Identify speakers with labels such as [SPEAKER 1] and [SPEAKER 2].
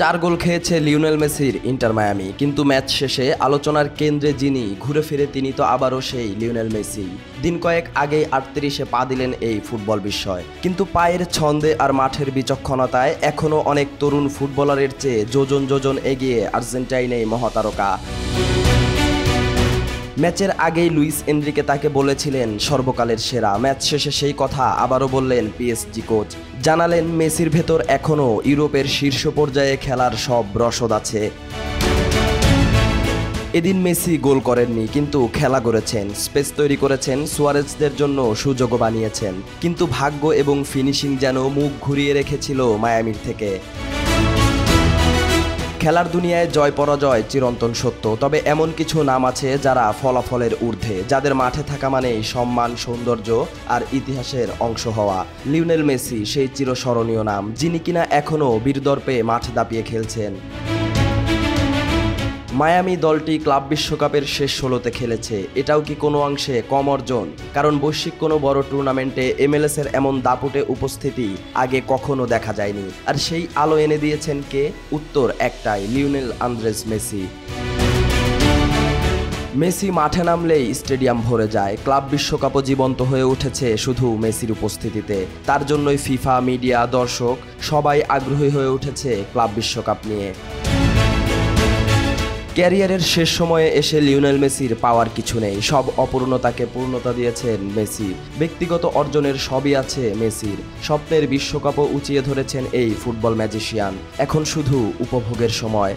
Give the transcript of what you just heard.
[SPEAKER 1] 4 গোল খেয়েছে লিওনেল মেসির inter Miami, কিন্তু ম্যাচ শেষে আলোচনার কেন্দ্রে যিনি ঘুরে ফিরে তিনি তো আবারও সেই লিওনেল মেসি। দিন কয়েক আগেই 38-এ পা দিলেন এই ফুটবল বিস্ময়, কিন্তু পায়ের ছন্দে আর মাঠের বিচক্ষণতায় এখনও অনেক তরুণ ফুটবলারের চেয়ে যোজন যোজন এগিয়ে আর্জেন্টাইন এই মহাতারকা। ম্যাচের আগেই লুইস এনরিকে তাকে বলেছিলেন সর্বকালের সেরা। ম্যাচ শেষে সেই কথা আবারও বললেন পিএসজি কোচ। জানালেন মেসির ভেতর এখনও ইউরোপের শীর্ষ পর্যায়ে খেলার সব রসদ আছে। এদিন মেসি গোল করেননি, কিন্তু খেলা গড়েছেন, স্পেস তৈরি করেছেন, সুয়ারেজদের জন্য সুযোগও বানিয়েছেন, কিন্তু ভাগ্য এবং ফিনিশিং যেন মুখ ঘুরিয়ে রেখেছিল মায়ামির থেকে। খেলার দুনিয়ায় জয় পরাজয় চিরন্তন সত্য, তবে এমন কিছু নাম আছে যারা ফলাফলের ঊর্ধ্বে, যাদের মাঠে থাকা মানেই সম্মান, সৌন্দর্য আর ইতিহাসের অংশ হওয়া। লিওনেল মেসি সেই চিরস্মরণীয় নাম, যিনি কিনা এখনও বীরদর্পে মাঠ দাপিয়ে খেলছেন। মায়ামি দলটি ক্লাব বিশ্বকাপের শেষ 16তে খেলেছে, এটাও কি কোনো অংশে কম অর্জন? কারণ বৈশ্বিক কোনো বড় টুর্নামেন্টে এমএলএসের এমন দাপুটে উপস্থিতি আগে কখনো দেখা যায়নি। আর সেই আলো এনে দিয়েছেন কে? উত্তর একটাই, লিওনেল আন্দ্রেস মেসি। মেসি মাঠে নামলেই স্টেডিয়াম ভরে যায়। ক্লাব বিশ্বকাপও জীবন্ত হয়ে উঠেছে শুধু মেসির উপস্থিতিতে। তার জন্যই ফিফা, মিডিয়া, দর্শক সবাই আগ্রহী হয়ে উঠেছে ক্লাব বিশ্বকাপ নিয়ে। ক্যারিয়ারের শেষ সময়ে এসে লিওনেল মেসির পাওয়ার কিছু নেই, সব অপূর্ণতাকে পূর্ণতা দিয়েছেন মেসি। ব্যক্তিগত অর্জনের সবই আছে মেসির, স্বপ্নের বিশ্বকাপও উঁচিয়ে ধরেছেন এই ফুটবল ম্যাজিশিয়ান। এখন শুধু উপভোগের সময়।